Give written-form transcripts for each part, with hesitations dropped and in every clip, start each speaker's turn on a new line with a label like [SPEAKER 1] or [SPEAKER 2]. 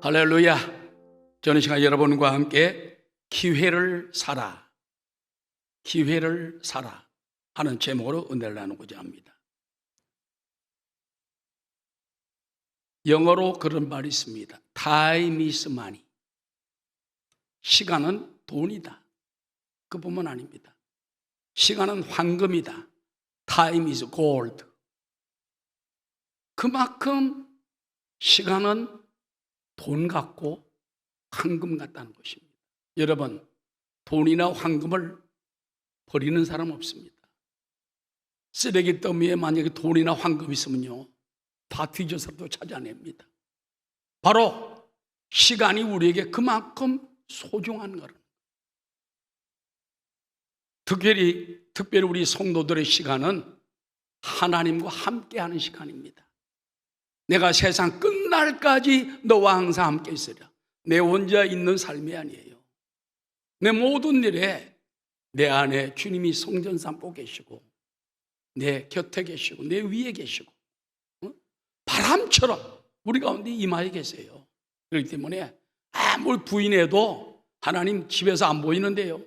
[SPEAKER 1] 할렐루야. 저는 시간 여러분과 함께 기회를 사라, 기회를 사라 하는 제목으로 은혜를 나누고자 합니다. 영어로 그런 말이 있습니다. Time is money. 시간은 돈이다. 그뿐만 아닙니다. 시간은 황금이다. Time is gold. 그만큼 시간은 돈 같고 황금 같다는 것입니다. 여러분, 돈이나 황금을 버리는 사람 없습니다. 쓰레기 더미에 만약에 돈이나 황금이 있으면요, 다 뒤져서도 찾아냅니다. 바로 시간이 우리에게 그만큼 소중한 거는, 특별히 우리 성도들의 시간은 하나님과 함께하는 시간입니다. 내가 세상 끝날까지 너와 항상 함께 있으랴. 내 혼자 있는 삶이 아니에요. 내 모든 일에 내 안에 주님이 성전 삼고 계시고, 내 곁에 계시고, 내 위에 계시고, 바람처럼 우리 가운데 임하에 계세요. 그렇기 때문에 아무리 부인해도 하나님 집에서 안 보이는데요,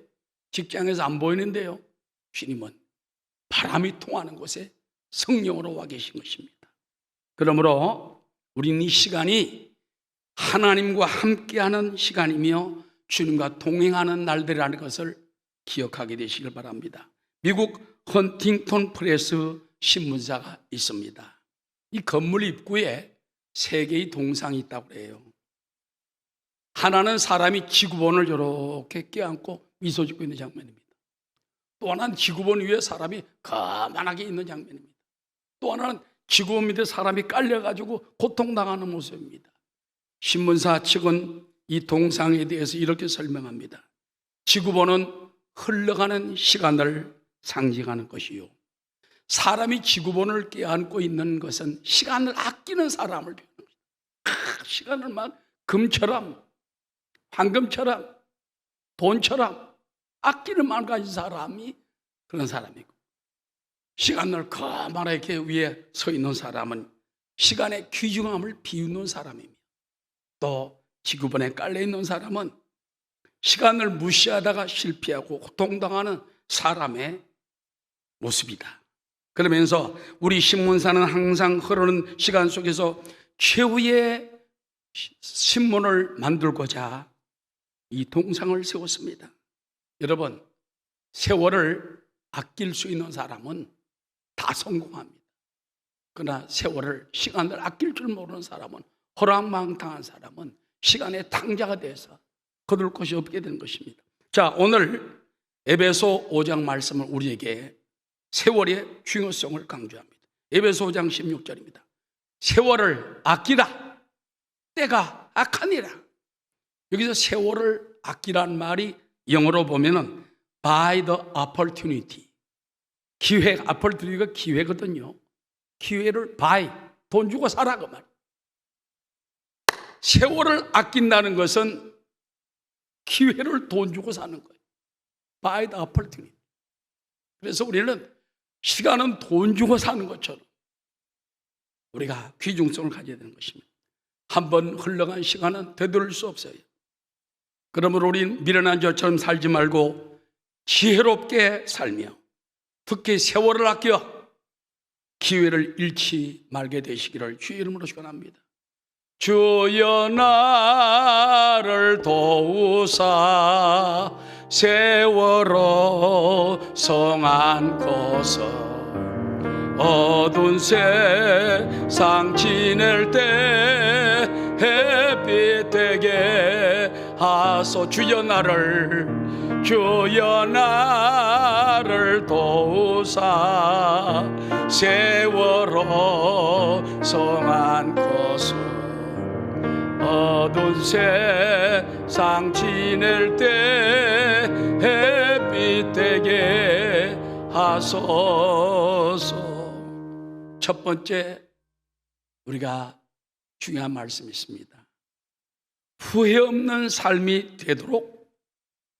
[SPEAKER 1] 직장에서 안 보이는데요, 주님은 바람이 통하는 곳에 성령으로 와 계신 것입니다. 그러므로 우리는 이 시간이 하나님과 함께하는 시간이며 주님과 동행하는 날들이라는 것을 기억하게 되시길 바랍니다. 미국 헌팅턴 프레스 신문사가 있습니다. 이 건물 입구에 3개의 동상이 있다고 해요. 하나는 사람이 지구본을 이렇게 껴안고 미소 짓고 있는 장면입니다. 또 하나는 지구본 위에 사람이 거만하게 있는 장면입니다. 또 하나는 지구본 밑에 사람이 깔려가지고 고통당하는 모습입니다. 신문사 측은 이 동상에 대해서 이렇게 설명합니다. 지구본은 흘러가는 시간을 상징하는 것이요, 사람이 지구본을 껴안고 있는 것은 시간을 아끼는 사람을 표현합니다. 시간을 막 금처럼, 황금처럼, 돈처럼 아끼는 마음 가진 사람이 그런 사람이고, 시간을 거만하게 위에 서 있는 사람은 시간의 귀중함을 비우는 사람입니다. 또 지구본에 깔려있는 사람은 시간을 무시하다가 실패하고 고통당하는 사람의 모습이다. 그러면서 우리 신문사는 항상 흐르는 시간 속에서 최후의 신문을 만들고자 이 동상을 세웠습니다. 여러분, 세월을 아낄 수 있는 사람은 다 성공합니다. 그러나 세월을, 시간을 아낄 줄 모르는 사람은, 호락망당한 사람은 시간의 탕자가 돼서 거둘 것이 없게 되는 것입니다. 자, 오늘 에베소 5장 말씀을 우리에게 세월의 중요성을 강조합니다. 에베소 5장 16절입니다. 세월을 아끼라, 때가 악하니라. 여기서 세월을 아끼라는 말이 영어로 보면은 by the opportunity, 기회, opportunity가 기회거든요. 기회를 buy, 돈 주고 사라 그 말. 세월을 아낀다는 것은 기회를 돈 주고 사는 거예요. Buy the opportunity. 그래서 우리는 시간은 돈 주고 사는 것처럼 우리가 귀중성을 가져야 되는 것입니다. 한번 흘러간 시간은 되돌릴 수 없어요. 그러므로 우리는 미련한 자처럼 살지 말고 지혜롭게 살며, 특히 세월을 아껴 기회를 잃지 말게 되시기를 주의 이름으로 축원합니다. 주여 나를 도우사 세월호 성안고서 어두운 세상 지낼 때 햇빛 되게 하소. 주여 나를 도우사 세월호 성안고서 어두운 세상 지낼 때 햇빛 되게 하소서. 첫 번째, 우리가 중요한 말씀이 있습니다. 후회 없는 삶이 되도록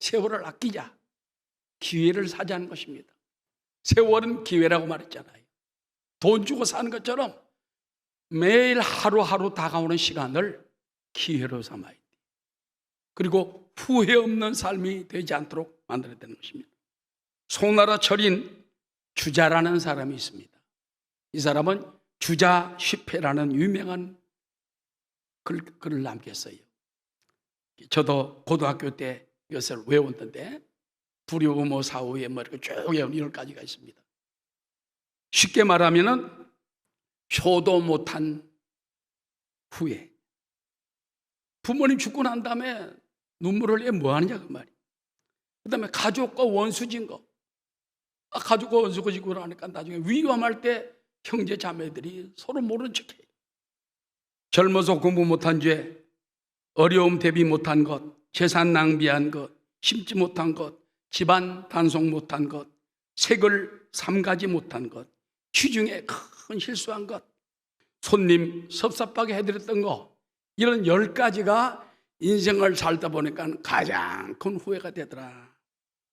[SPEAKER 1] 세월을 아끼자, 기회를 사자는 것입니다. 세월은 기회라고 말했잖아요. 돈 주고 사는 것처럼 매일 하루하루 다가오는 시간을 기회로 삼아야 돼. 그리고 후회 없는 삶이 되지 않도록 만들어야 되는 것입니다. 송나라 철인 주자라는 사람이 있습니다. 이 사람은 주자 시패라는 유명한 글을 남겼어요. 저도 고등학교 때 이것을 외웠는데 불효모 사후에 뭐 이렇게 쭉 외운 10가지가 있습니다. 쉽게 말하면은 효도 못한 후회. 부모님 죽고 난 다음에 눈물을 내 뭐 하느냐 그 말이에요. 그 다음에 가족과 원수진 거. 가족과 원수가 지고 나니까 나중에 위험할 때 형제 자매들이 서로 모른 척해요. 젊어서 공부 못한 죄, 어려움 대비 못한 것, 재산 낭비한 것, 심지 못한 것, 집안 단속 못한 것, 색을 삼가지 못한 것, 취중에 큰 실수한 것, 손님 섭섭하게 해드렸던 것, 이런 10가지가 인생을 살다 보니까 가장 큰 후회가 되더라.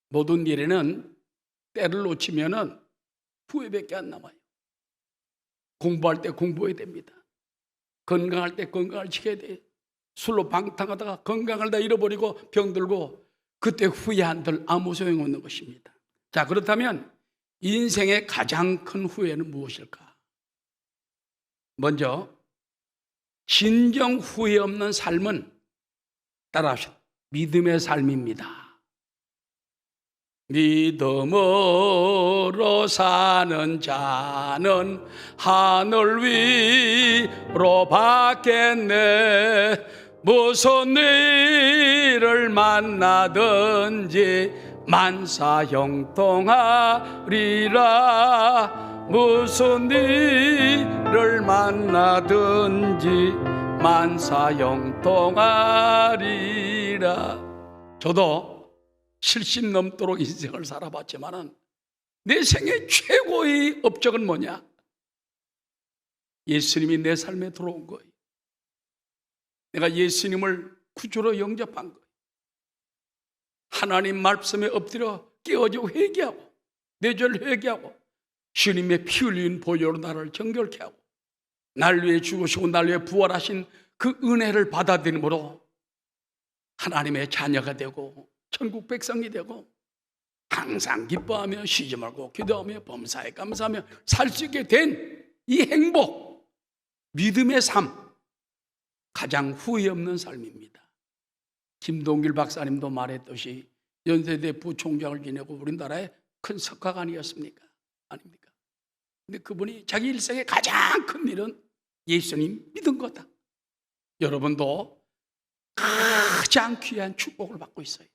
[SPEAKER 1] 모든 일에는 때를 놓치면은 후회밖에 안 남아요. 공부할 때 공부해야 됩니다. 건강할 때 건강을 지켜야 돼요. 술로 방탕하다가 건강을 다 잃어버리고 병들고 그때 후회 한들 아무 소용없는 것입니다. 자, 그렇다면 인생의 가장 큰 후회는 무엇일까? 먼저 진정 후회 없는 삶은 따라하십시오. 믿음의 삶입니다. 믿음으로 사는 자는 하늘 위로 받겠네. 무슨 일을 만나든지 만사형통하리라. 무슨 일을 만나든지 만사형통하리라. 저도 70 넘도록 인생을 살아봤지만은 내 생애 최고의 업적은 뭐냐? 예수님이 내 삶에 들어온 거예요. 내가 예수님을 구주로 영접한 거예요. 하나님 말씀에 엎드려 깨어지고 회개하고 내 죄를 회개하고 주님의 피 흘린 보혈로 나를 정결케 하고 날 위해 죽으시고 날 위해 부활하신 그 은혜를 받아들임으로 하나님의 자녀가 되고 천국 백성이 되고 항상 기뻐하며 쉬지 말고 기도하며 범사에 감사하며 살 수 있게 된 이 행복, 믿음의 삶, 가장 후회 없는 삶입니다. 김동길 박사님도 말했듯이 연세대 부총장을 지내고 우리나라의 큰 석학아니었습니까? 아닙니까? 근데 그분이 자기 일생의 가장 큰 일은 예수님 믿은 거다. 여러분도 가장 귀한 축복을 받고 있어요.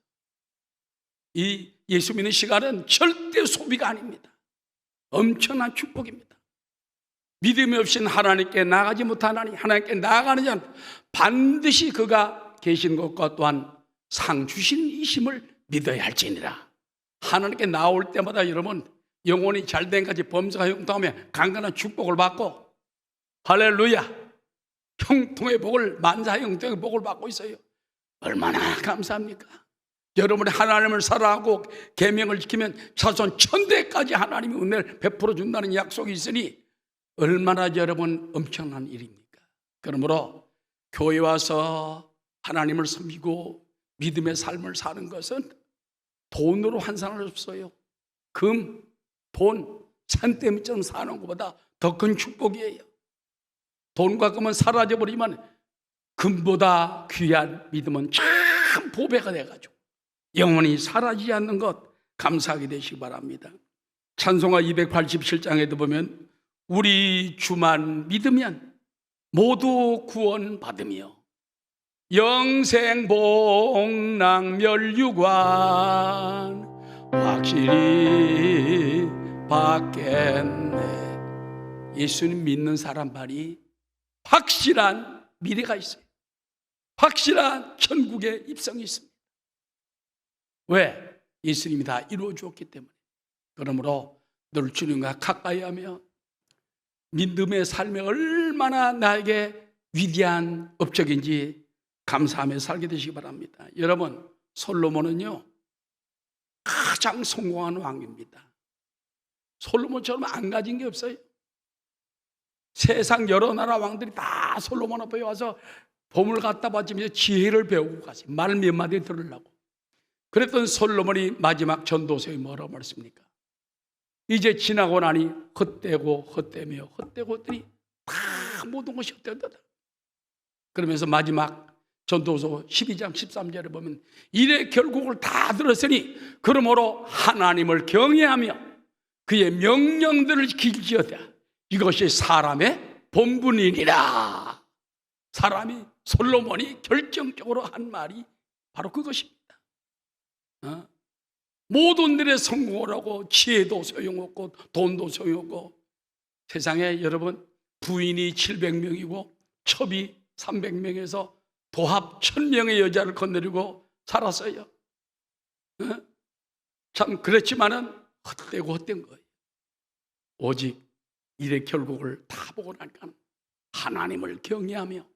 [SPEAKER 1] 이 예수 믿는 시간은 절대 소비가 아닙니다. 엄청난 축복입니다. 믿음이 없이는 하나님께 나가지 못하나니 하나님께 나아가는 자는 반드시 그가 계신 것과 또한 상 주신 이심을 믿어야 할지니라. 하나님께 나올 때마다 여러분 영혼이 잘된 까지 범사가 형통하며 강건한 축복을 받고 할렐루야 형통의 복을 만사 형통의 복을 받고 있어요. 얼마나 감사합니까? 여러분이 하나님을 사랑하고 계명을 지키면 자손 천대까지 하나님이 은혜를 베풀어 준다는 약속이 있으니 얼마나 여러분 엄청난 일입니까? 그러므로 교회 와서 하나님을 섬기고 믿음의 삶을 사는 것은 돈으로 환산할 수 없어요. 금, 돈, 산더미처럼 사는 것보다 더 큰 축복이에요. 돈과 금은 사라져버리면 금보다 귀한 믿음은 참 보배가 돼가지고 영원히 사라지지 않는 것 감사하게 되시기 바랍니다. 찬송가 287장에도 보면 우리 주만 믿으면 모두 구원 받으며 영생 복락 멸류관 확실히 받겠네. 예수님 믿는 사람만이 확실한 미래가 있어요. 확실한 천국의 입성이 있습니다. 왜? 예수님이 다 이루어 주었기 때문에. 그러므로 늘 주님과 가까이 하며 믿음의 삶이 얼마나 나에게 위대한 업적인지 감사하며 살게 되시기 바랍니다. 여러분, 솔로몬은요 가장 성공한 왕입니다. 솔로몬처럼 안 가진 게 없어요. 세상 여러 나라 왕들이 다 솔로몬 앞에 와서 보물 갖다 바치면서 지혜를 배우고 가세요. 말 몇 마디 들으려고. 그랬던 솔로몬이 마지막 전도서에 뭐라고 말했습니까? 이제 지나고 나니 헛되고 헛되며 헛되고 헛되니 다 모든 것이 헛되다. 그러면서 마지막 전도서 12장 13절에 보면 이래 결국을 다 들었으니 그러므로 하나님을 경외하며 그의 명령들을 지킬지어다. 이것이 사람의 본분이니라. 사람이 솔로몬이 결정적으로 한 말이 바로 그것입니다. 모든 일에 성공을 하고 지혜도 소용없고 돈도 소용없고 세상에 여러분 부인이 700명이고 첩이 300명에서 도합 1000명의 여자를 거느리고 살았어요. 참 그렇지만은 헛되고 헛된 거예요. 오직 일의 결국을 다 보고 나니까 하나님을 경외하며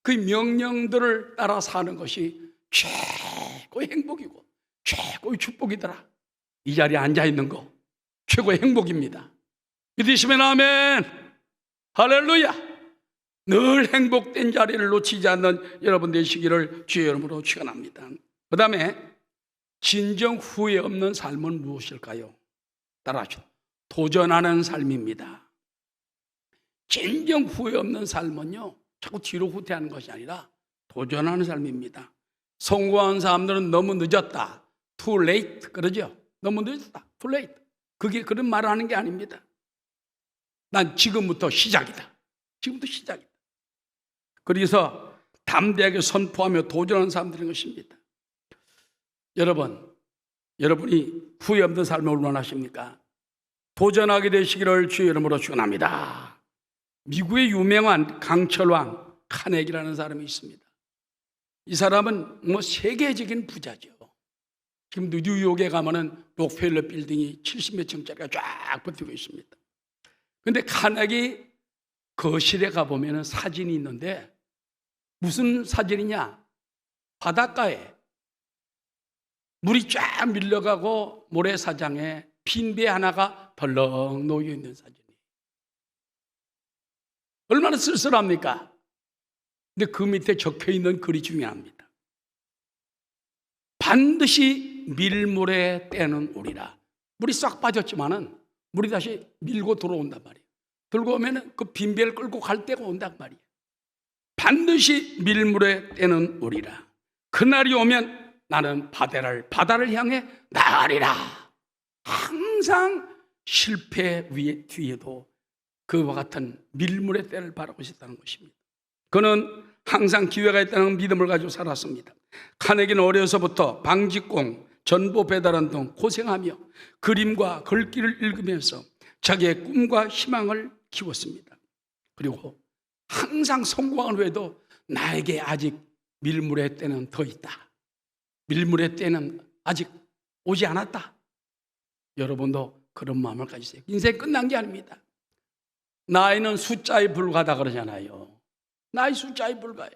[SPEAKER 1] 그 명령들을 따라 사는 것이 최고의 행복이고 최고의 축복이더라. 이 자리에 앉아있는 거 최고의 행복입니다. 믿으시면 아멘. 할렐루야. 늘 행복된 자리를 놓치지 않는 여러분 되시기를 주의 이름으로 축원합니다. 그 다음에 진정 후회 없는 삶은 무엇일까요? 따라하시오. 도전하는 삶입니다. 진정 후회 없는 삶은요 자꾸 뒤로 후퇴하는 것이 아니라 도전하는 삶입니다. 성공한 사람들은 너무 늦었다, too late 그러죠. 너무 늦었다, too late. 그게 그런 말을 하는 게 아닙니다. 난 지금부터 시작이다. 지금부터 시작이다. 그래서 담대하게 선포하며 도전하는 사람들인 것입니다. 여러분이 후회 없는 삶을 원하십니까? 도전하게 되시기를 주의 이름으로 축원합니다. 미국의 유명한 강철왕 카네기라는 사람이 있습니다. 이 사람은 세계적인 부자죠. 지금도 뉴욕에 가면은 록펠러 빌딩이 70몇 층짜리가 쫙 붙어 있습니다. 그런데 카네기 거실에 가보면 사진이 있는데 무슨 사진이냐? 바닷가에 물이 쫙 밀려가고 모래사장에 빈배 하나가 덜렁 놓여있는 사진이에요. 얼마나 쓸쓸합니까? 근데 그 밑에 적혀있는 글이 중요합니다. 반드시 밀물에 때는 오리라. 물이 싹 빠졌지만은 물이 다시 밀고 들어온단 말이에요. 들고 오면 그 빈배를 끌고 갈 때가 온단 말이에요. 반드시 밀물에 때는 오리라. 그날이 오면 나는 바다를 향해 나가리라. 항상 실패 뒤에도 그와 같은 밀물의 때를 바라고 있었다는 것입니다. 그는 항상 기회가 있다는 믿음을 가지고 살았습니다. 카네기는 어려서부터 방직공, 전보 배달원 등 고생하며 그림과 글귀를 읽으면서 자기의 꿈과 희망을 키웠습니다. 그리고 항상 성공한 후에도 나에게 아직 밀물의 때는 더 있다. 밀물의 때는 아직 오지 않았다. 여러분도 그런 마음을 가지세요. 인생 끝난 게 아닙니다. 나이는 숫자에 불과하다 그러잖아요. 나이 숫자에 불과해.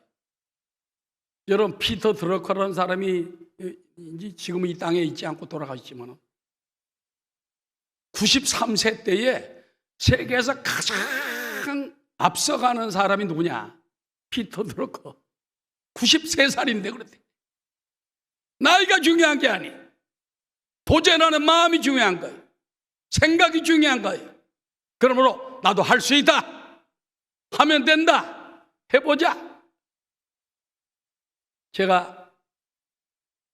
[SPEAKER 1] 여러분 피터 드러커라는 사람이 지금 이 땅에 있지 않고 돌아가셨지만 93세 때에 세계에서 가장 앞서가는 사람이 누구냐? 피터 드러커. 93살인데 그랬대. 나이가 중요한 게 아니에요. 도전하는 마음이 중요한 거예요. 생각이 중요한 거예요. 그러므로 나도 할 수 있다. 하면 된다. 해보자. 제가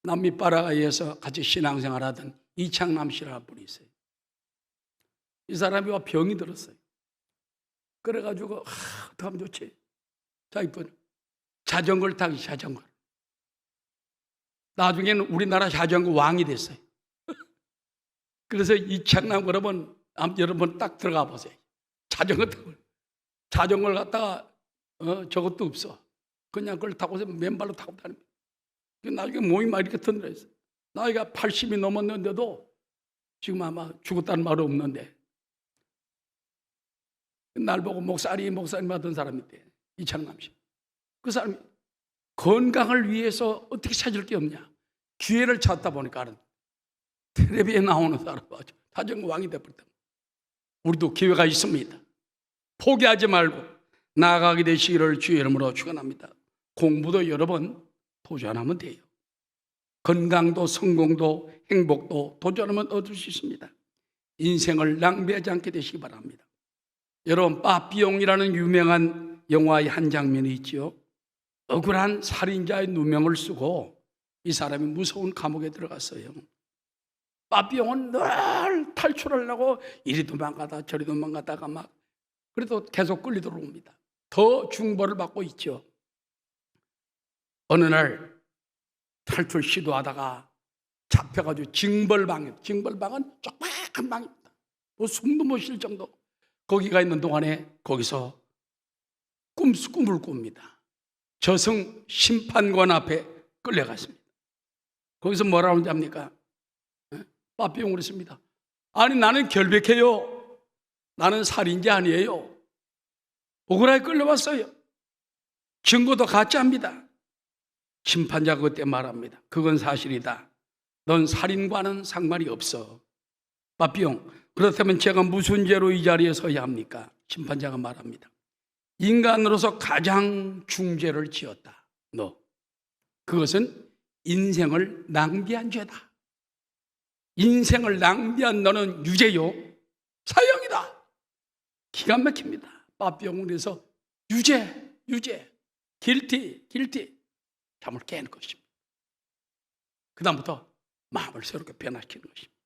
[SPEAKER 1] 남미바라가에서 같이 신앙생활하던 이창남 씨라는 분이 있어요. 이 사람이 와 병이 들었어요. 그래가지고 어떻게 하면 좋지? 자기분 자전거를 타기 자전거. 나중에는 우리나라 자전거 왕이 됐어요. 그래서 이창남 여러분 딱 들어가 보세요. 자전거를 갖다가 저것도 없어. 그냥 그걸 타고서 맨발로 타고 다닙니다. 나중에 몸이 막 이렇게 튼튼했어요. 나이가 80이 넘었는데도 지금 아마 죽었다는 말은 없는데 날 보고 목사님 하던 사람인데 이창남 씨. 그 사람이 건강을 위해서 어떻게 찾을 게 없냐. 기회를 찾다 보니까 텔레비에 나오는 사람 자전거 왕이 돼버렸다. 우리도 기회가 있습니다. 포기하지 말고 나아가게 되시기를 주의 이름으로 축원합니다. 공부도 여러 번 도전하면 돼요. 건강도 성공도 행복도 도전하면 얻을 수 있습니다. 인생을 낭비하지 않게 되시기 바랍니다. 여러분, 빠삐용이라는 유명한 영화의 한 장면이 있죠. 억울한 살인자의 누명을 쓰고 이 사람이 무서운 감옥에 들어갔어요. 빠삐용은 늘 탈출하려고 이리 도망가다 저리 도망가다가 막 그래도 계속 끌려 들어옵니다. 더 중벌을 받고 있죠. 어느 날 탈출 시도하다가 잡혀가지고 징벌방은 쫙박한 방입니다. 뭐 숨도 못 쉴 정도. 거기가 있는 동안에 거기서 꿈을 꿉니다. 저승 심판관 앞에 끌려갔습니다. 거기서 뭐라고 하는지 압니까? 빠삐용을 했습니다. 아니, 나는 결백해요. 나는 살인자 아니에요. 억울하게 끌려왔어요. 증거도 가짜입니다. 심판자가 그때 말합니다. 그건 사실이다. 넌 살인과는 상관이 없어. 빠삐용, 그렇다면 제가 무슨 죄로 이 자리에 서야 합니까? 심판자가 말합니다. 인간으로서 가장 중죄를 지었다. 너. 그것은 인생을 낭비한 죄다. 인생을 낭비한 너는 유죄요. 사형이다. 기가 막힙니다. 빠삐용에서 유죄. 길티. 잠을 깨는 것입니다. 그 다음부터 마음을 새롭게 변화시키는 것입니다.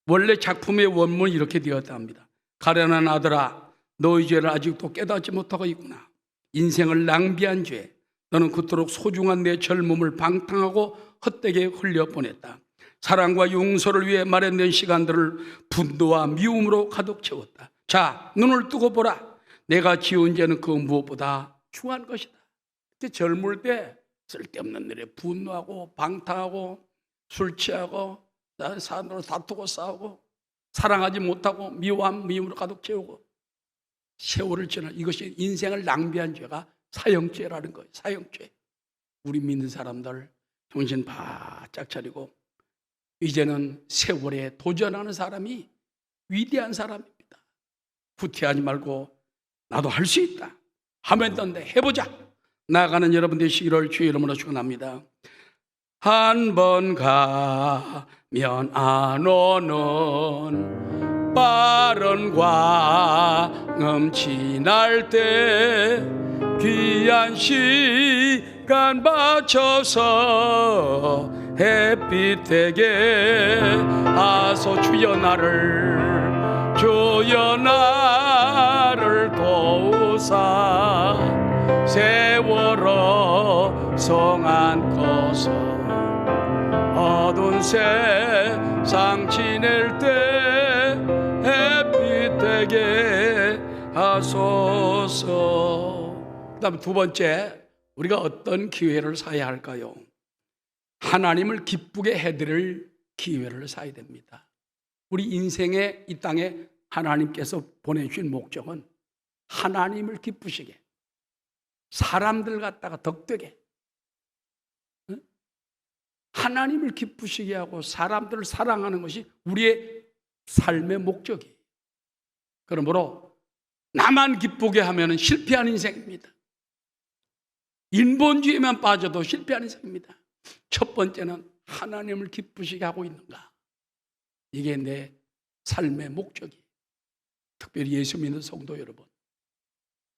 [SPEAKER 1] 원래 작품의 원문이 이렇게 되었다 합니다. 가련한 아들아, 너의 죄를 아직도 깨닫지 못하고 있구나. 인생을 낭비한 죄, 너는 그토록 소중한 내 젊음을 방탕하고 헛되게 흘려보냈다. 사랑과 용서를 위해 마련된 시간들을 분노와 미움으로 가득 채웠다. 자, 눈을 뜨고 보라. 내가 지은 죄는 그 무엇보다 중요한 것이다. 그때 젊을 때 쓸데없는 일에 분노하고 방탕하고 술 취하고 사람들로 다투고 싸우고 사랑하지 못하고 미움으로 가득 채우고 세월을 지나 이것이 인생을 낭비한 죄가 사형죄라는 거예요. 사형죄. 우리 믿는 사람들 정신 바짝 차리고 이제는 세월에 도전하는 사람이 위대한 사람입니다. 후퇴하지 말고 나도 할 수 있다. 하면 된다. 해보자. 나아가는 여러분 되시기를 주의 이름으로 축원합니다. 한 번 가면 안 오는 빠른 광음 지날 때 귀한 시간 맞춰서 햇빛에게 하소 주여 나를 도우사 세월호 성안고서 어두운 세상 지낼 때 햇빛되게 하소서. 그 다음에 두 번째, 우리가 어떤 기회를 사야 할까요? 하나님을 기쁘게 해드릴 기회를 사야 됩니다. 우리 인생의 이 땅에 하나님께서 보내주신 목적은 하나님을 기쁘시게, 사람들 갖다가 덕되게, 하나님을 기쁘시게 하고 사람들을 사랑하는 것이 우리의 삶의 목적이에요. 그러므로 나만 기쁘게 하면 실패한 인생입니다. 인본주의에만 빠져도 실패한 인생입니다. 첫 번째는 하나님을 기쁘시게 하고 있는가? 이게 내 삶의 목적이에요. 특별히 예수 믿는 성도 여러분,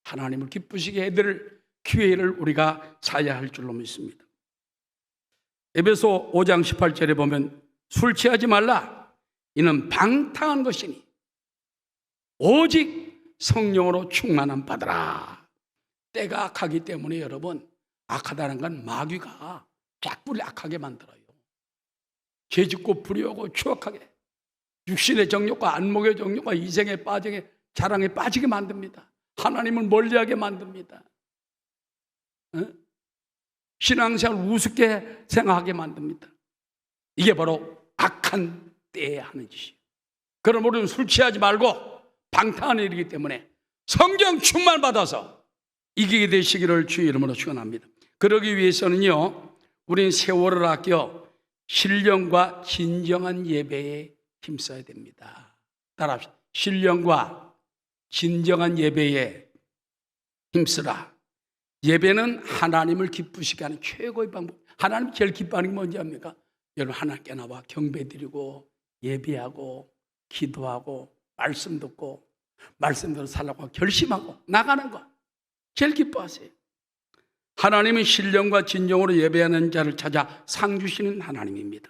[SPEAKER 1] 하나님을 기쁘시게 해드릴 기회를 우리가 사야 할 줄로 믿습니다. 에베소 5장 18절에 보면 술 취하지 말라. 이는 방탕한 것이니 오직 성령으로 충만함 받으라. 때가 악하기 때문에 여러분, 악하다는 건 마귀가 자꾸 악하게 만들어요. 죄짓고 불의하고 추악하게, 육신의 정욕과 안목의 정욕과 이생의 빠정의 자랑에 빠지게 만듭니다. 하나님을 멀리하게 만듭니다. 신앙생활 우습게 생각하게 만듭니다. 이게 바로 악한 때에 하는 짓이에요. 그럼 우리는 술 취하지 말고 방탕한 일이기 때문에 성령 충만 받아서 이기게 되시기를 주의 이름으로 축원합니다. 그러기 위해서는요, 우리는 세월을 아껴 신령과 진정한 예배에 힘써야 됩니다. 따라합시다. 신령과 진정한 예배에 힘쓰라. 예배는 하나님을 기쁘시게 하는 최고의 방법. 하나님 제일 기뻐하는 게 뭔지 압니까? 여러분, 하나님께 나와 경배드리고 예배하고 기도하고 말씀 듣고 말씀대로 살라고 결심하고 나가는 거 제일 기뻐하세요. 하나님은 신령과 진정으로 예배하는 자를 찾아 상 주시는 하나님입니다.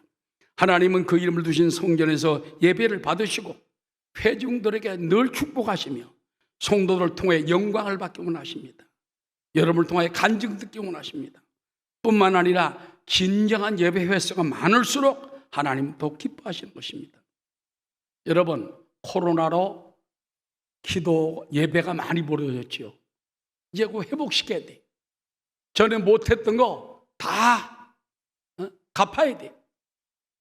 [SPEAKER 1] 하나님은 그 이름을 두신 성전에서 예배를 받으시고 회중들에게 늘 축복하시며 성도들을 통해 영광을 받기 원하십니다. 여러분을 통해 간증 듣기 원하십니다. 뿐만 아니라 진정한 예배 횟수가 많을수록 하나님 더 기뻐하시는 것입니다. 여러분, 코로나로 기도 예배가 많이 벌어졌죠. 이제 그거 회복시켜야 돼. 전에 못했던 거 다 갚아야 돼.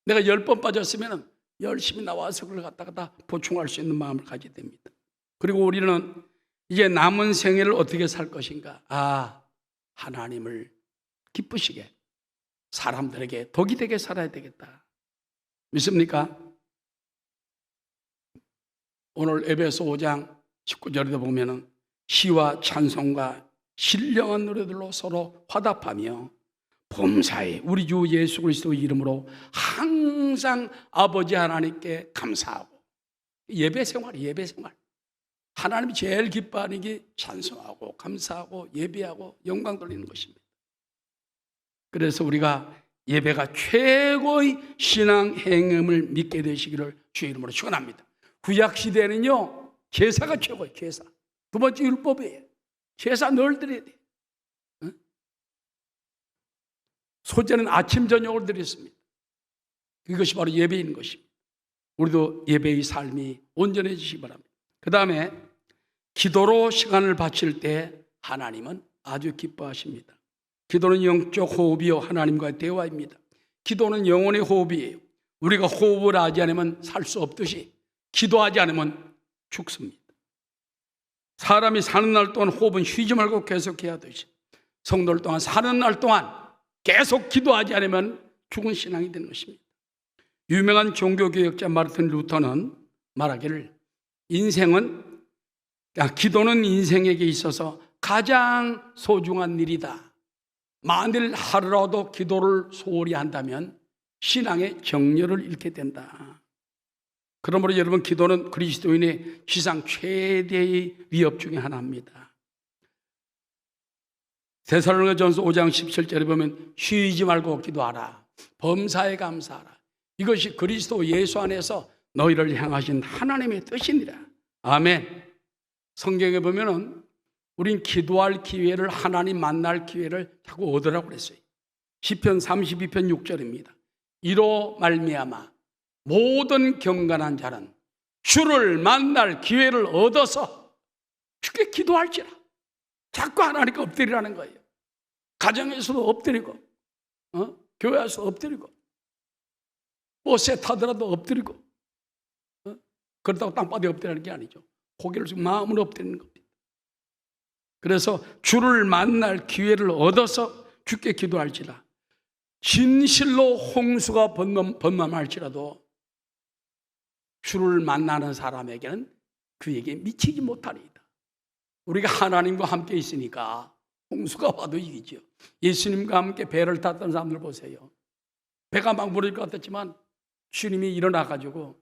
[SPEAKER 1] 내가 10번 빠졌으면 열심히 나와서 그걸 갖다가 다 보충할 수 있는 마음을 가져야 됩니다. 그리고 우리는 이제 남은 생애를 어떻게 살 것인가? 하나님을 기쁘시게 사람들에게 덕이 되게 살아야 되겠다. 믿습니까? 오늘 에베소 5장 19절에도 보면은 시와 찬송과 신령한 노래들로 서로 화답하며 범사에 우리 주 예수 그리스도의 이름으로 항상 아버지 하나님께 감사하고. 예배 생활이 예배 생활. 하나님이 제일 기뻐하는 게 찬송하고 감사하고 예배하고 영광 돌리는 것입니다. 그래서 우리가 예배가 최고의 신앙 행음을 믿게 되시기를 주의 이름으로 축원합니다. 구약 시대는요, 제사가 최고예요. 제사. 두 번째 율법이에요. 제사 늘 드려야 돼. 소제는 아침 저녁을 드렸습니다. 이것이 바로 예배인 것입니다. 우리도 예배의 삶이 온전해지시기 바랍니다. 그 다음에 기도로 시간을 바칠 때 하나님은 아주 기뻐하십니다. 기도는 영적 호흡이요 하나님과의 대화입니다. 기도는 영혼의 호흡이에요. 우리가 호흡을 하지 않으면 살 수 없듯이 기도하지 않으면 죽습니다. 사람이 사는 날 동안 호흡은 쉬지 말고 계속해야 하듯이 성도들 동안 사는 날 동안 계속 기도하지 않으면 죽은 신앙이 되는 것입니다. 유명한 종교개혁자 마르틴 루터는 말하기를 기도는 인생에게 있어서 가장 소중한 일이다. 만일 하루라도 기도를 소홀히 한다면 신앙의 정열을 잃게 된다. 그러므로 여러분, 기도는 그리스도인의 지상 최대의 위협 중에 하나입니다. 데살로니가전서 5장 17절에 보면 쉬지 말고 기도하라. 범사에 감사하라. 이것이 그리스도 예수 안에서 너희를 향하신 하나님의 뜻이니라. 아멘. 성경에 보면은 우린 기도할 기회를, 하나님 만날 기회를 자꾸 얻으라고 그랬어요. 시편 32편 6절입니다. 이로 말미암아 모든 경건한 자는 주를 만날 기회를 얻어서 주께 기도할지라. 자꾸 하나님께 엎드리라는 거예요. 가정에서도 엎드리고, 교회에서 엎드리고, 버스에 타더라도 엎드리고, 그렇다고 땅바닥에 엎드리는 게 아니죠. 고개를 좀 마음으로 엎드리는 겁니다. 그래서 주를 만날 기회를 얻어서 주께 기도할지라. 진실로 홍수가 범람할지라도 주를 만나는 사람에게는 그에게 미치지 못하리이다. 우리가 하나님과 함께 있으니까 홍수가 와도 이기죠. 예수님과 함께 배를 탔던 사람들 보세요. 배가 막 무너질 것 같았지만 주님이 일어나가지고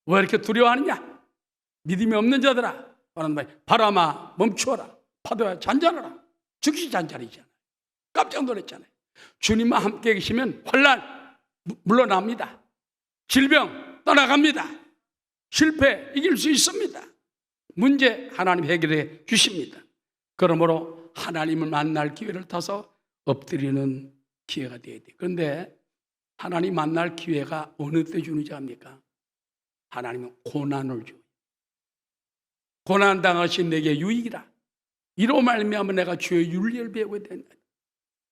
[SPEAKER 1] 왜 이렇게 두려워하느냐? 믿음이 없는 자들아, 바람아 멈추어라. 파도야 잔잔하라. 즉시 잔잔해지잖아요. 깜짝 놀랐잖아요. 주님과 함께 계시면 환난 물러납니다. 질병 떠나갑니다. 실패 이길 수 있습니다. 문제 하나님 해결해 주십니다. 그러므로 하나님을 만날 기회를 타서 엎드리는 기회가 되어야 돼요. 그런데 하나님 만날 기회가 어느 때 주는지 압니까? 하나님은 고난을 줘요. 고난당하신 내게 유익이라. 이로 말미암아 내가 주의 윤리를 배우게 된다.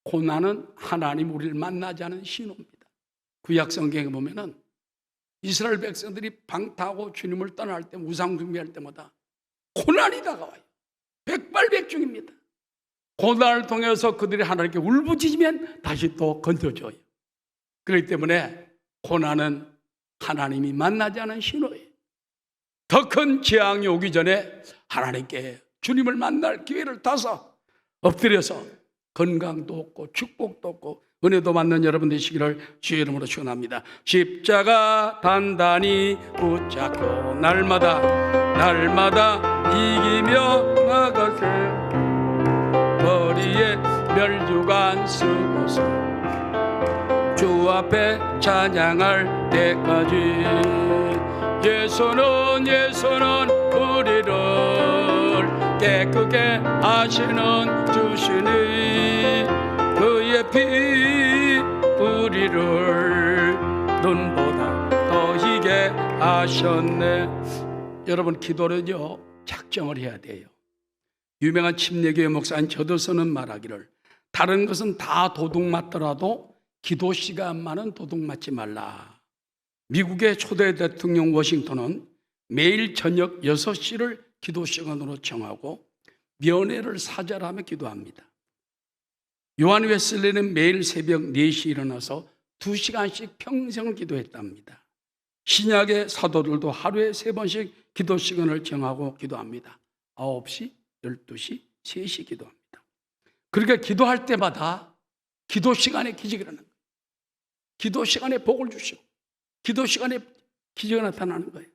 [SPEAKER 1] 고난은 하나님 우리를 만나지 않은 신호입니다. 구약 성경에 보면은 이스라엘 백성들이 방탕하고 주님을 떠날 때, 우상 숭배할 때마다 고난이 다가와요. 백발백중입니다. 고난을 통해서 그들이 하나님께 울부짖으면 다시 또 건져줘요. 그렇기 때문에 고난은 하나님이 만나지 않은 신호예요. 더 큰 재앙이 오기 전에 하나님께 주님을 만날 기회를 타서 엎드려서 건강도 없고 축복도 없고 은혜도 받는 여러분 되시기를 주의 이름으로 축원합니다. 십자가 단단히 붙잡고 날마다 이기며 나가세 머리에 멸류관 쓰고서 주 앞에 찬양할 때까지 예수는 우리를 깨끗게 하시는 주시니 그의 피 우리를 눈보다 더 희게 하셨네. 여러분, 기도는요 작정을 해야 돼요. 유명한 침례교회 목사인 저더서는 말하기를 다른 것은 다 도둑 맞더라도 기도 시간만은 도둑 맞지 말라. 미국의 초대 대통령 워싱턴은 매일 저녁 6시를 기도 시간으로 정하고 면회를 사절하며 기도합니다. 요한 웨슬리는 매일 새벽 4시에 일어나서 2시간씩 평생을 기도했답니다. 신약의 사도들도 하루에 3번씩 기도 시간을 정하고 기도합니다. 9시, 12시, 3시 기도합니다. 그러니까 기도할 때마다 기도 시간에 기적이 일어나는 거예요. 기도 시간에 복을 주시고 기도 시간에 기적이 나타나는 거예요.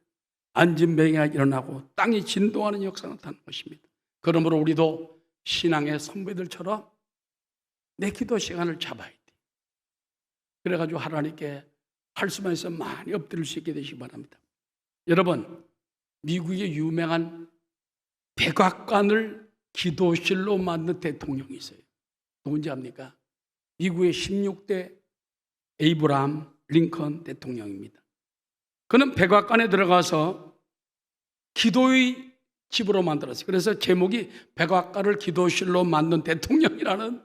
[SPEAKER 1] 안진뱅이가 일어나고 땅이 진동하는 역사가 나타나는 것입니다. 그러므로 우리도 신앙의 선배들처럼 내 기도 시간을 잡아야 돼. 그래가지고 하나님께 할 수만 있으면 많이 엎드릴 수 있게 되시기 바랍니다. 여러분, 미국의 유명한 백악관을 기도실로 만든 대통령이 있어요. 누군지 압니까? 미국의 16대 에이브라함 링컨 대통령입니다. 그는 백악관에 들어가서 기도의 집으로 만들었어요. 그래서 제목이 백악관을 기도실로 만든 대통령이라는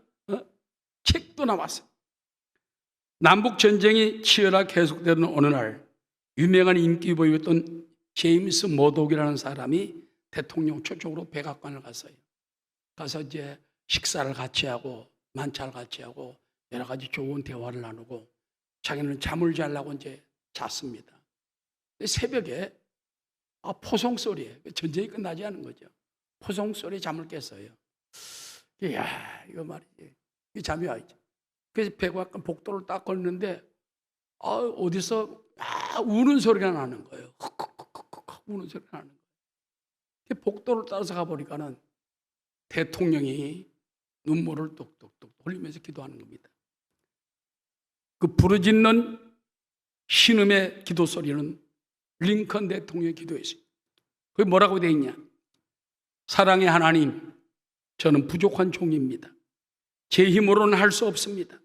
[SPEAKER 1] 책도 나왔어요. 남북전쟁이 치열하게 계속되는 어느 날 유명한 인기부였던 제임스 머독이라는 사람이 대통령 초청으로 백악관을 갔어요. 가서 이제 식사를 같이 하고 만찬을 같이 하고 여러 가지 좋은 대화를 나누고 자기는 잠을 자려고 이제 잤습니다. 새벽에 포송 소리에 전쟁이 끝나지 않은 거죠. 포송 소리에 잠을 깼어요. 이야, 이거 말이지. 이 잠이 와있죠. 그래서 백악관 복도를 딱 걷는데 어디서 우는 소리가 나는 거예요. 헉헉헉헉 우는 소리가 나는 거예요. 복도를 따라서 가보니까는 대통령이 눈물을 뚝뚝뚝 흘리면서 기도하는 겁니다. 그 부르짖는 신음의 기도 소리는 링컨 대통령의 기도였어요. 그게 뭐라고 되어 있냐? 사랑의 하나님, 저는 부족한 종입니다. 제 힘으로는 할 수 없습니다.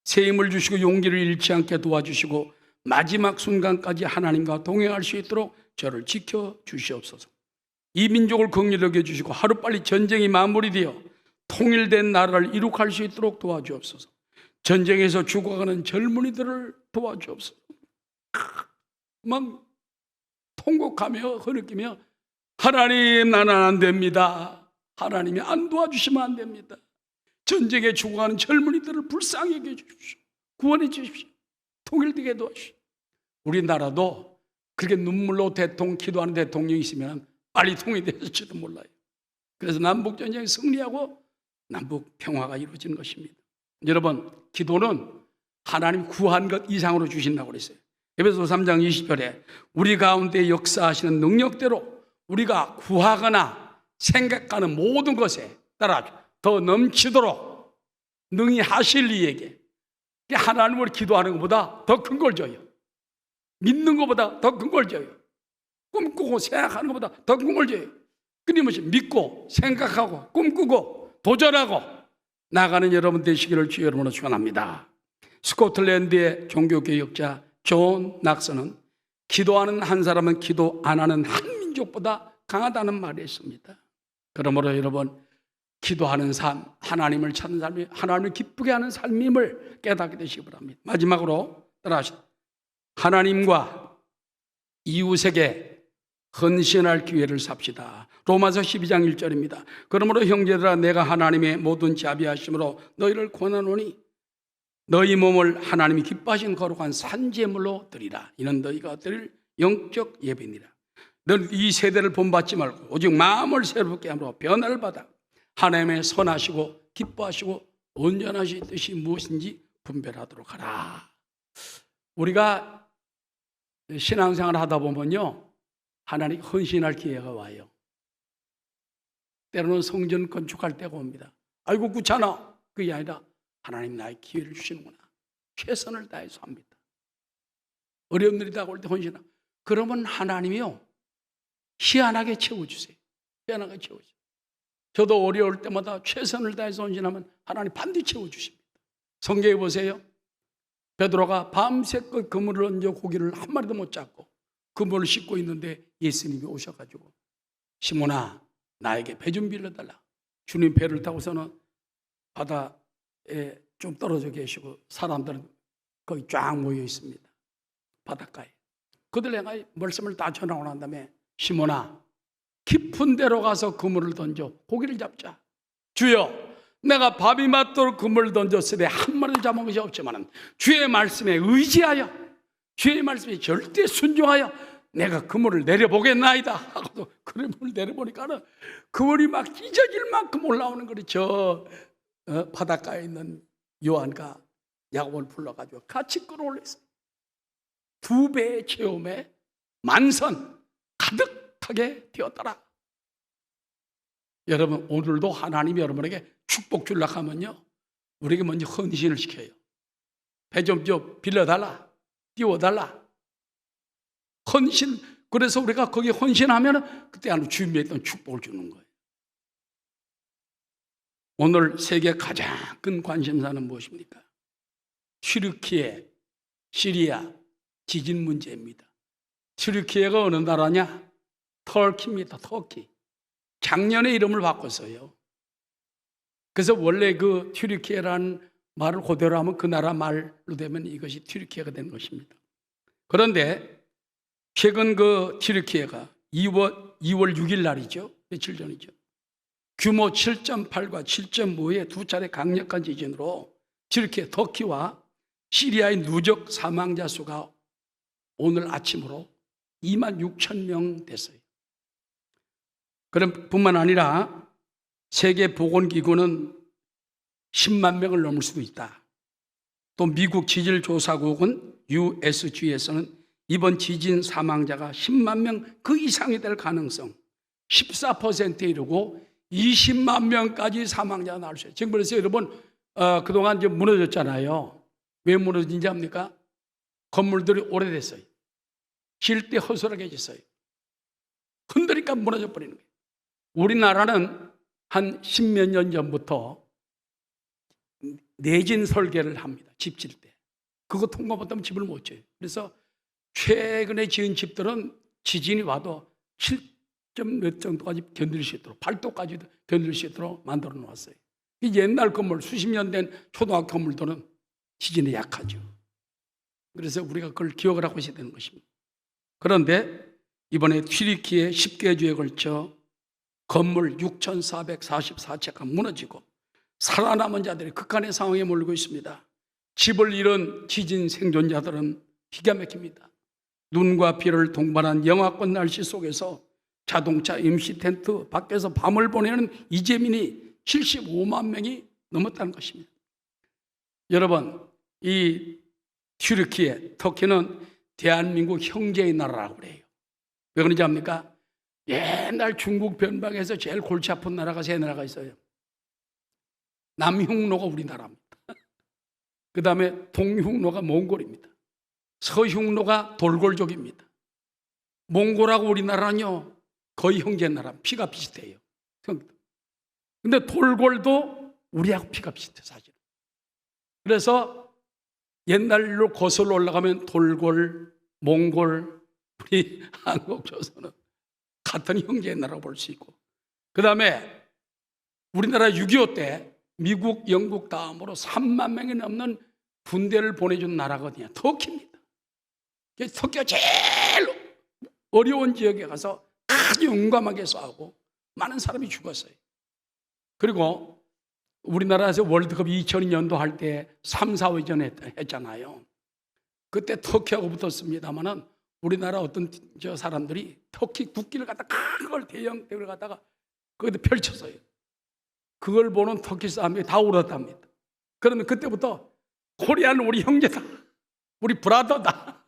[SPEAKER 1] 새 힘을 주시고 용기를 잃지 않게 도와주시고 마지막 순간까지 하나님과 동행할 수 있도록 저를 지켜주시옵소서. 이 민족을 긍휼히 여겨주시고 하루빨리 전쟁이 마무리되어 통일된 나라를 이룩할 수 있도록 도와주옵소서. 전쟁에서 죽어가는 젊은이들을 도와주옵소서. 막 통곡하며 흐느끼며 하나님, 나는 안 됩니다. 하나님이 안 도와주시면 안 됩니다. 전쟁에 죽어가는 젊은이들을 불쌍히 여겨 주십시오. 구원해 주십시오. 통일되게 도와주십시오. 우리나라도 그렇게 눈물로 기도하는 대통령이 있으면 빨리 통일될지도 몰라요. 그래서 남북전쟁이 승리하고 남북 평화가 이루어지는 것입니다. 여러분, 기도는 하나님 구한 것 이상으로 주신다고 그랬어요. 에베소서 3장 20절에 우리 가운데 역사하시는 능력대로 우리가 구하거나 생각하는 모든 것에 따라 더 넘치도록 능히 하실 이에게 하나님을 기도하는 것보다 더 큰 걸 줘요. 믿는 것보다 더 큰 걸 줘요. 꿈꾸고 생각하는 것보다 더 큰 걸 줘요. 끊임없이 믿고 생각하고 꿈꾸고 도전하고 나가는 여러분 되시기를 주의 이름으로 축원합니다. 스코틀랜드의 종교개혁자 존 낙선은 기도하는 한 사람은 기도 안 하는 한 민족보다 강하다는 말이 있습니다. 그러므로 여러분, 기도하는 삶, 하나님을 찾는 삶이 하나님을 기쁘게 하는 삶임을 깨닫게 되시기 바랍니다. 마지막으로 따라하시죠. 하나님과 이웃에게 헌신할 기회를 삽시다. 로마서 12장 1절입니다. 그러므로 형제들아, 내가 하나님의 모든 자비하심으로 너희를 권하노니 너희 몸을 하나님이 기뻐하신 거룩한 산제물로 드리라. 이는 너희가 드릴 영적 예배니라. 너는 이 세대를 본받지 말고 오직 마음을 새롭게 함으로 변화를 받아 하나님의 선하시고 기뻐하시고 온전하신 뜻이 무엇인지 분별하도록 하라. 우리가 신앙생활 하다 보면요, 하나님 헌신할 기회가 와요. 때로는 성전 건축할 때가 옵니다. 아이고 귀찮아. 그게 아니라 하나님 나의 기회를 주시는구나. 최선을 다해서 합니다. 어려운 일이 다가올 때 헌신하고. 그러면 하나님이요, 희한하게 채워주세요. 희한하게 채워주세요. 저도 어려울 때마다 최선을 다해서 헌신하면 하나님 반드시 채워주십니다. 성경에 보세요. 베드로가 밤새껏 그물을 얹어 고기를 한 마리도 못 잡고 그물을 씻고 있는데 예수님이 오셔가지고 시몬아 나에게 배 좀 빌려달라. 주님 배를 타고서는 바다에 좀 떨어져 계시고 사람들은 거기 쫙 모여 있습니다. 바닷가에. 그들 향하여 말씀을 다 전하고 난 다음에 시몬아 깊은 데로 가서 그물을 던져 고기를 잡자. 주여 내가 밥이 맞도록 그물을 던졌으되 한 마리도 잡은 것이 없지만 주의 말씀에 의지하여 주의 말씀에 절대 순종하여 내가 그물을 내려보겠나이다 하고도 그물을 내려보니까는 그물이 막 찢어질 만큼 올라오는 거리. 저 바닷가에 있는 요한과 야곱을 불러가지고 같이 끌어올렸어요. 2배의 체험에 만선 가득하게 되었더라. 여러분 오늘도 하나님이 여러분에게 축복 주려고 하면요, 우리에게 먼저 헌신을 시켜요. 배 좀 빌려달라, 띄워달라. 헌신. 그래서 우리가 거기에 헌신하면 그때 하나님 준비했던 축복을 주는 거예요. 오늘 세계 가장 큰 관심사는 무엇입니까? 튀르키예, 시리아 지진 문제입니다. 튀르키예가 어느 나라냐? 터키입니다. 터키. 작년에 이름을 바꿨어요. 그래서 원래 그 튀르키예라는 말을 그대로 하면 그 나라 말로 되면 이것이 튀르키예가 되는 것입니다. 그런데 최근 그 튀르키예가 2월 6일 날이죠. 며칠 전이죠. 규모 7.8과 7.5의 두 차례 강력한 지진으로 튀르키예, 터키와 시리아의 누적 사망자 수가 오늘 아침으로 26,000명 됐어요. 그럼 뿐만 아니라 세계보건기구는 10만 명을 넘을 수도 있다. 또 미국 지질조사국은 USG에서는 이번 지진 사망자가 10만 명 그 이상이 될 가능성 14%에 이르고 20만 명까지 사망자가 나올 수 있어요. 지금 그래서 여러분 그동안 이제 무너졌잖아요. 왜 무너진지 압니까? 건물들이 오래됐어요. 질 때 허술하게 졌어요. 흔들니까 무너져 버리는 거예요. 우리나라는 한 10몇 년 전부터 내진 설계를 합니다. 집 질 때. 그거 통과 못하면 집을 못 지어요. 그래서 최근에 지은 집들은 지진이 와도 7점 몇 정도까지 견딜 수 있도록 8도까지도 견딜 수 있도록 만들어 놓았어요. 옛날 건물 수십 년 된 초등학교 건물들은 지진에 약하죠. 그래서 우리가 그걸 기억을 하고 있어야 되는 것입니다. 그런데 이번에 튀르키예 10개 주에 걸쳐 건물 6,444채가 무너지고 살아남은 자들이 극한의 상황에 몰리고 있습니다. 집을 잃은 지진 생존자들은 기가 막힙니다. 눈과 비를 동반한 영하권 날씨 속에서 자동차 임시 텐트 밖에서 밤을 보내는 이재민이 75만 명이 넘었다는 것입니다. 여러분, 이 튀르키예, 터키는 대한민국 형제의 나라라고 그래요. 왜 그런지 압니까? 옛날 중국 변방에서 제일 골치 아픈 나라가 세 나라가 있어요. 남흉노가 우리나라입니다. 그 다음에 동흉노가 몽골입니다. 서흉노가 돌골족입니다. 몽골하고 우리나라는요 거의 형제 나라, 피가 비슷해요. 근데 돌골도 우리하고 피가 비슷해요, 사실. 그래서 옛날로 거슬러 올라가면 돌골, 몽골, 우리 한국 조선은 같은 형제의 나라고 볼 수 있고, 그 다음에 우리나라 6.25 때 미국, 영국 다음으로 3만 명이 넘는 군대를 보내준 나라거든요. 터키입니다. 터키가 제일 어려운 지역에 가서 아주 용감하게 싸우고 많은 사람이 죽었어요. 그리고 우리나라에서 월드컵 2002년도 할 때 3, 4회전 했잖아요. 그때 터키하고 붙었습니다만은 우리나라 어떤 저 사람들이 터키 국기를 갖다 큰 걸 대형 대를 갖다가 거기다 펼쳤어요. 그걸 보는 터키 사람이 다 울었답니다. 그러면 그때부터 코리아는 우리 형제다, 우리 브라더다.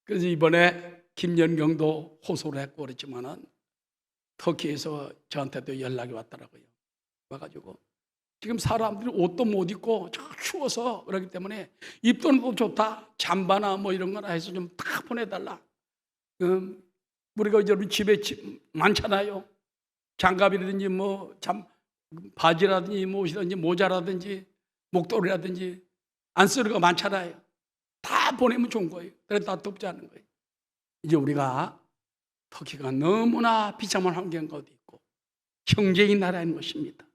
[SPEAKER 1] 그래서 이번에 김연경도 호소를 했고 그랬지만은 터키에서 저한테도 연락이 왔더라고요. 와가지고 지금 사람들이 옷도 못 입고 추워서 그러기 때문에 입던 옷 좋다, 잠바나 뭐 이런 거나 해서 좀 다 보내달라. 우리가 이제 우리 집에 많잖아요. 장갑이라든지 뭐 바지라든지 옷이라든지 모자라든지 목도리라든지 안 쓰는 거 많잖아요. 다 보내면 좋은 거예요. 그래도 다 덥지 않은 거예요. 이제 우리가 터키가 너무나 비참한 환경가 어디 있고 형제인 나라인 것입니다.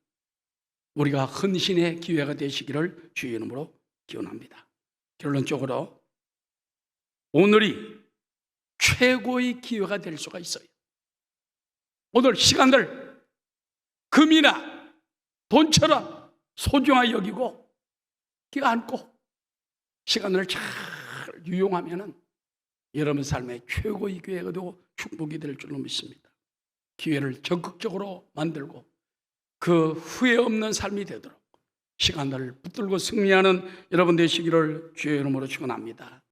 [SPEAKER 1] 우리가 헌신의 기회가 되시기를 주의 이름으로 기원합니다. 결론적으로 오늘이 최고의 기회가 될 수가 있어요. 오늘 시간을 금이나 돈처럼 소중하게 여기고 끼 안고 시간을 잘 유용하면 여러분 삶의 최고의 기회가 되고 축복이 될 줄로 믿습니다. 기회를 적극적으로 만들고 그 후회 없는 삶이 되도록 시간을 붙들고 승리하는 여러분 되시기를 주의 이름으로 축원합니다.